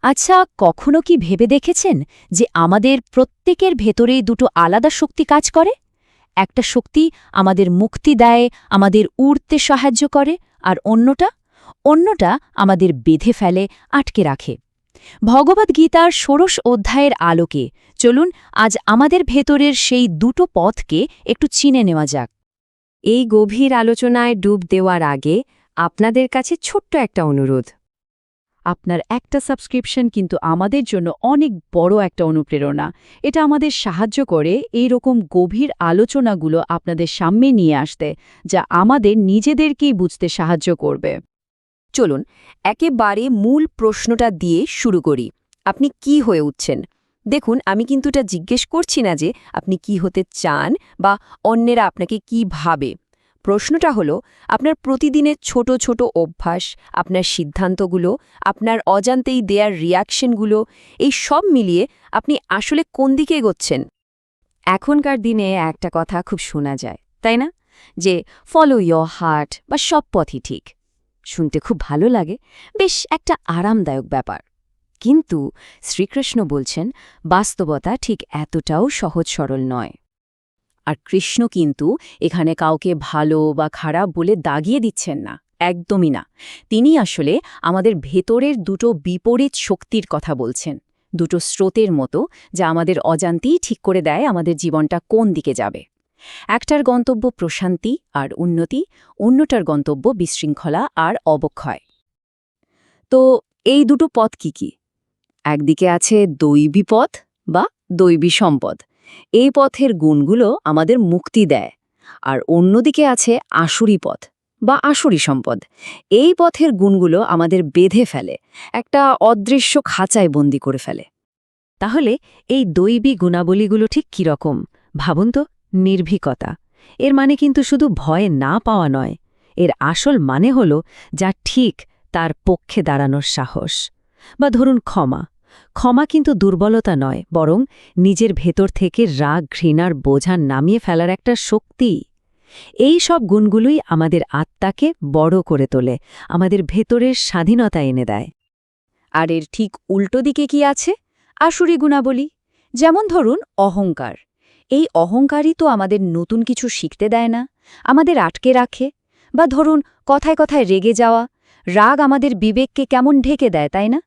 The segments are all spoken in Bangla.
আচ্ছা, কখনো কি ভেবে দেখেছেন যে আমাদের প্রত্যেকের ভেতরেই দুটো আলাদা শক্তি কাজ করে? একটা শক্তি আমাদের মুক্তি দেয়, আমাদের উড়তে সাহায্য করে, আর অন্যটা আমাদের বেঁধে ফেলে, আটকে রাখে। ভগবদ্গীতার ষোড়শ অধ্যায়ের আলোকে চলুন আজ আমাদের ভেতরের সেই দুটো পথকে একটু চিনে নেওয়া যাক। এই গভীর আলোচনায় ডুব দেওয়ার আগে আপনাদের কাছে ছোট্ট একটা অনুরোধ। আপনার একটা সাবস্ক্রিপশন কিন্তু আমাদের জন্য অনেক বড় একটা অনুপ্রেরণা। এটা আমাদের সাহায্য করে এই রকম গভীর আলোচনাগুলো আপনাদের সামনে নিয়ে আসতে, যা আমাদের নিজেদেরকেই বুঝতে সাহায্য করবে। চলুন একেবারে মূল প্রশ্নটা দিয়ে শুরু করি। আপনি কি হয়ে উঠছেন? দেখুন, আমি কিন্তু এটা জিজ্ঞেস করছি না যে আপনি কি হতে চান বা অন্যেরা আপনাকে কি ভাবে। প্রশ্নটা হলো, আপনার প্রতিদিনের ছোট ছোট অভ্যাস, আপনার সিদ্ধান্তগুলো, আপনার অজান্তেই দেয়ার রিয়াকশনগুলো, এই সব মিলিয়ে আপনি আসলে কোন দিকে এগোচ্ছেন? এখনকার দিনে একটা কথা খুব শোনা যায়, তাই না? যে ফলো ইয়োর হার্ট বা সব পথই ঠিক। শুনতে খুব ভালো লাগে, বেশ একটা আরামদায়ক ব্যাপার। কিন্তু শ্রীকৃষ্ণ বলছেন বাস্তবতা ঠিক এতটাও সহজ সরল নয়। আর কৃষ্ণ কিন্তু এখানে কাউকে ভালো বা খারাপ বলে দাগিয়ে দিচ্ছেন না, একদমই না। তিনি আসলে আমাদের ভেতরের দুটো বিপরীত শক্তির কথা বলছেন, দুটো স্রোতের মতো, যা আমাদের অজান্তেই ঠিক করে দেয় আমাদের জীবনটা কোন দিকে যাবে। একটার গন্তব্য প্রশান্তি আর উন্নতি, অন্যটার গন্তব্য বিশৃঙ্খলা আর অবক্ষয়। তো এই দুটো পথ কি কি? একদিকে আছে দৈবী পথ বা দৈবী সম্পদ। এই পথের গুণগুলো আমাদের মুক্তি দেয়। আর অন্যদিকে আছে আসুরি পথ বা আসুরি সম্পদ। এই পথের গুণগুলো আমাদের বেঁধে ফেলে, একটা অদৃশ্য খাঁচায় বন্দি করে ফেলে। তাহলে এই দৈবী গুণাবলীগুলো ঠিক কীরকম? ভাবুন তো, নির্ভীকতা। এর মানে কিন্তু শুধু ভয় না পাওয়া নয়, এর আসল মানে হল যা ঠিক তার পক্ষে দাঁড়ানোর সাহস। বা ধরুন ক্ষমা। ক্ষমা কিন্তু দুর্বলতা নয়, বরং নিজের ভেতর থেকে রাগ ঘৃণার বোঝা নামিয়ে ফেলার একটা শক্তি। এই সব গুণগুলোই আমাদের আত্মাকে বড় করে তোলে, আমাদের ভেতরের স্বাধীনতা এনে দেয়। আর এর ঠিক উল্টো দিকে কি আছে? আসুরি গুণাবলী। যেমন ধরুন অহংকার। এই অহংকারই তো আমাদের নতুন কিছু শিখতে দেয় না, আমাদের আটকে রাখে। বা ধরুন কথায় কথায় রেগে যাওয়া। রাগ আমাদের বিবেককে কেমন ঢেকে দেয়, তাই না?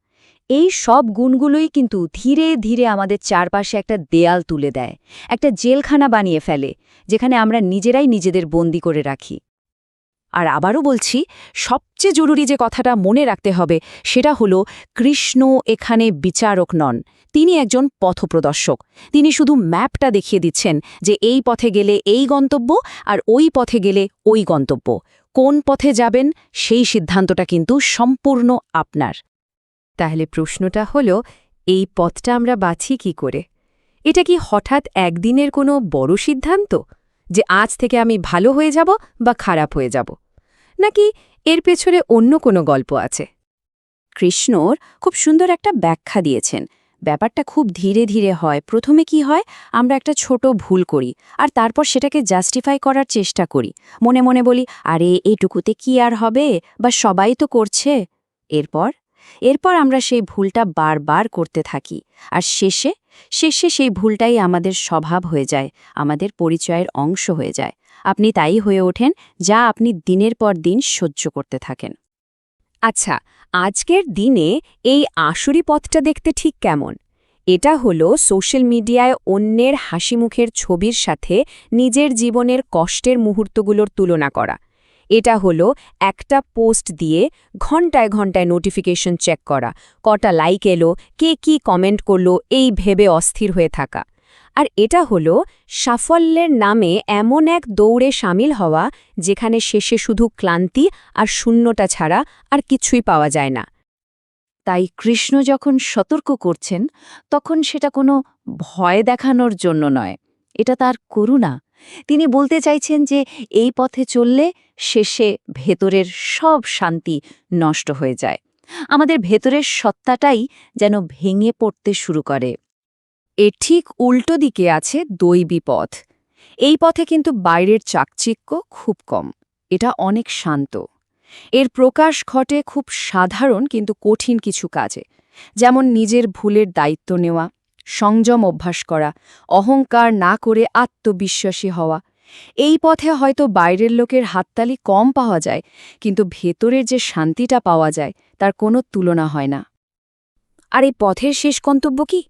এই সব গুণগুলোই কিন্তু ধীরে ধীরে আমাদের চারপাশে একটা দেয়াল তুলে দেয়, একটা জেলখানা বানিয়ে ফেলে, যেখানে আমরা নিজেরাই নিজেদের বন্দি করে রাখি। আর আবারও বলছি, সবচেয়ে জরুরি যে কথাটা মনে রাখতে হবে সেটা হলো, কৃষ্ণ এখানে বিচারক নন, তিনি একজন পথপ্রদর্শক। তিনি শুধু ম্যাপটা দেখিয়ে দিচ্ছেন যে এই পথে গেলে এই গন্তব্য, আর ওই পথে গেলে ওই গন্তব্য। কোন পথে যাবেন সেই সিদ্ধান্তটা কিন্তু সম্পূর্ণ আপনার। তাহলে প্রশ্নটা হলো, এই পথটা আমরা বাছি কি করে? এটা কি হঠাৎ একদিনের কোনো বড় সিদ্ধান্ত, যে আজ থেকে আমি ভালো হয়ে যাব বা খারাপ হয়ে যাব? নাকি এর পেছনে অন্য কোনো গল্প আছে? কৃষ্ণর খুব সুন্দর একটা ব্যাখ্যা দিয়েছেন। ব্যাপারটা খুব ধীরে ধীরে হয়। প্রথমে কি হয়, আমরা একটা ছোট ভুল করি, আর তারপর সেটাকে জাস্টিফাই করার চেষ্টা করি। মনে মনে বলি, আরে এটুকুতে কি আর হবে, বা সবাই তো করছে। এরপর এরপর আমরা সেই ভুলটা বারবার করতে থাকি, আর শেষে শেষে সেই ভুলটাই আমাদের স্বভাব হয়ে যায়, আমাদের পরিচয়ের অংশ হয়ে যায়। আপনি তাই হয়ে ওঠেন যা আপনি দিনের পর দিন সহ্য করতে থাকেন। আচ্ছা, আজকের দিনে এই আসুরি পথটা দেখতে ঠিক কেমন? এটা হলো সোশ্যাল মিডিয়ায় অন্যের হাসিমুখের ছবির সাথে নিজের জীবনের কষ্টের মুহূর্তগুলোর তুলনা করা। এটা হলো একটা পোস্ট দিয়ে ঘন্টায় ঘন্টায় নোটিফিকেশন চেক করা, কটা লাইক এলো, কে কি কমেন্ট করলো, এই ভেবে অস্থির হয়ে থাকা। আর এটা হলো সাফল্যের নামে এমন এক দৌড়ে সামিল হওয়া, যেখানে শেষে শুধু ক্লান্তি আর শূন্যতা ছাড়া আর কিছুই পাওয়া যায় না। তাই কৃষ্ণ যখন সতর্ক করছেন, তখন সেটা কোনো ভয় দেখানোর জন্য নয়, এটা তার করুণা। তিনি বলতে চাইছেন যে এই পথে চললে শেষে ভেতরের সব শান্তি নষ্ট হয়ে যায়, আমাদের ভেতরের সত্তাটাই যেন ভেঙে পড়তে শুরু করে। এর ঠিক উল্টো দিকে আছে দৈবী পথ। এই পথে কিন্তু বাইরের চাকচিক্য খুব কম, এটা অনেক শান্ত। এর প্রকাশ ঘটে খুব সাধারণ কিন্তু কঠিন কিছু কাজে, যেমন নিজের ভুলের দায়িত্ব নেওয়া, সংযম অভ্যাস করা, অহংকার না করে আত্মবিশ্বাসী হওয়া। এই পথে হয়তো বাইরের লোকের হাততালি কম পাওয়া যায়, কিন্তু ভেতরের যে শান্তিটা পাওয়া যায় তার কোনো তুলনা হয় না। আর এই পথের শেষ গন্তব্য কি?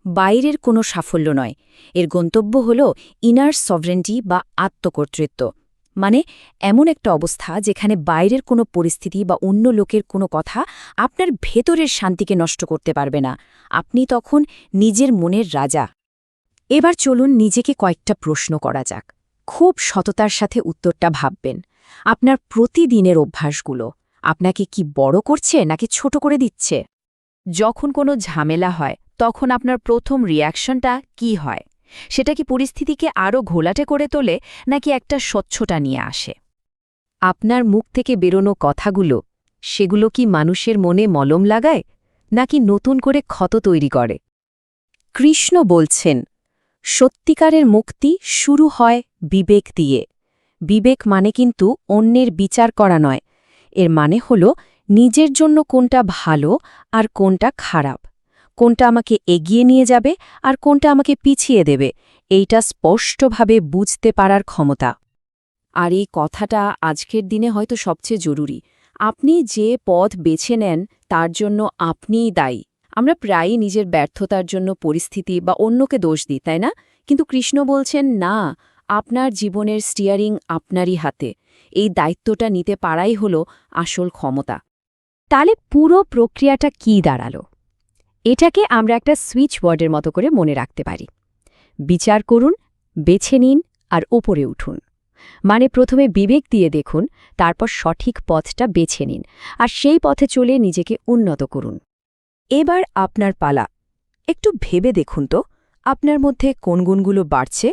বাইরের কোনো সাফল্য নয়, এর গন্তব্য হল ইনার সভরেন্টি বা আত্মকর্তৃত্ব। মানে এমন একটা অবস্থা যেখানে বাইরের কোনো পরিস্থিতি বা অন্য লোকের কোনো কথা আপনার ভেতরের শান্তিকে নষ্ট করতে পারবে না। আপনি তখন নিজের মনের রাজা। এবার চলুন নিজেকে কয়েকটা প্রশ্ন করা যাক। খুব সততার সাথে উত্তরটা ভাববেন। আপনার প্রতিদিনের অভ্যাসগুলো আপনাকে কি বড় করছে নাকি ছোট করে দিচ্ছে? যখন কোনো ঝামেলা হয় তখন আপনার প্রথম রিয়াকশনটা কি হয়? সেটা কি পরিস্থিতিকে আরও ঘোলাটে করে তোলে নাকি একটা স্বচ্ছতা নিয়ে আসে? আপনার মুখ থেকে বেরোনো কথাগুলো, সেগুলো কি মানুষের মনে মলম লাগায় নাকি নতুন করে ক্ষত তৈরি করে? কৃষ্ণ বলছেন, সত্যিকারের মুক্তি শুরু হয় বিবেক দিয়ে। বিবেক মানে কিন্তু অন্যের বিচার করা নয়, এর মানে হল নিজের জন্য কোনটা ভালো আর কোনটা খারাপ, কোনটা আমাকে এগিয়ে নিয়ে যাবে আর কোনটা আমাকে পিছিয়ে দেবে, এইটা স্পষ্টভাবে বুঝতে পারার ক্ষমতা। আর এই কথাটা আজকের দিনে হয়তো সবচেয়ে জরুরি। আপনি যে পথ বেছে নেন তার জন্য আপনিই দায়ী। আমরা প্রায়ই নিজের ব্যর্থতার জন্য পরিস্থিতি বা অন্যকে দোষ দিই, তাই না? কিন্তু কৃষ্ণ বলছেন, না, আপনার জীবনের স্টিয়ারিং আপনারই হাতে। এই দায়িত্বটা নিতে পারাই হল আসল ক্ষমতা। তাহলে পুরো প্রক্রিয়াটা কি দাঁড়ালো? এটাকে আমরা একটা সুইচ বোর্ডের মতো করে মনে রাখতে পারি। বিচার করুন, বেছে নিন আর ওপরে উঠুন। মানে প্রথমে বিবেক দিয়ে দেখুন, তারপর সঠিক পথটা বেছে নিন আর সেই পথে চলে নিজেকে উন্নত করুন। এবার আপনার পালা। একটু ভেবে দেখুন তো, আপনার মধ্যে কোন গুণগুলো বাড়ছে।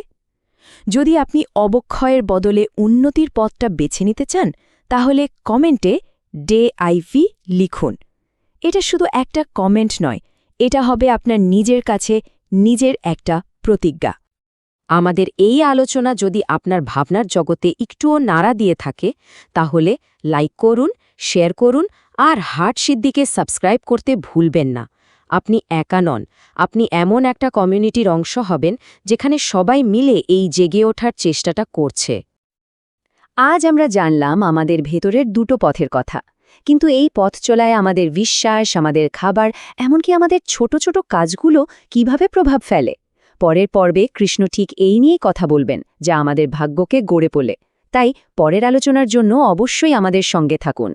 যদি আপনি অবক্ষয়ের বদলে উন্নতির পথটা বেছে নিতে চান, তাহলে কমেন্টে DIV লিখুন। এটা শুধু একটা কমেন্ট নয়, এটা হবে আপনার নিজের কাছে নিজের একটা প্রতিজ্ঞা। আমাদের এই আলোচনা যদি আপনার ভাবনার জগতে একটুও নাড়া দিয়ে থাকে, তাহলে লাইক করুন, শেয়ার করুন আর হার্ট সিদ্দিকে সাবস্ক্রাইব করতে ভুলবেন না। আপনি একা নন, আপনি এমন একটা কমিউনিটির অংশ হবেন যেখানে সবাই মিলে এই জেগে ওঠার চেষ্টাটা করছে। আজ আমরা জানলাম আমাদের ভেতরের দুটো পথের কথা, কিন্তু এই পথ চলায় আমাদের বিশ্বাস, আমাদের খাবার, এমনকি আমাদের ছোট ছোট কাজগুলো কিভাবে প্রভাব ফেলে। পরের পর্বে কৃষ্ণ ঠিক এই নিয়েই কথা বলবেন, যা আমাদের ভাগ্যকে গড়ে তোলে। তাই পরের আলোচনার জন্য অবশ্যই আমাদের সঙ্গে থাকুন।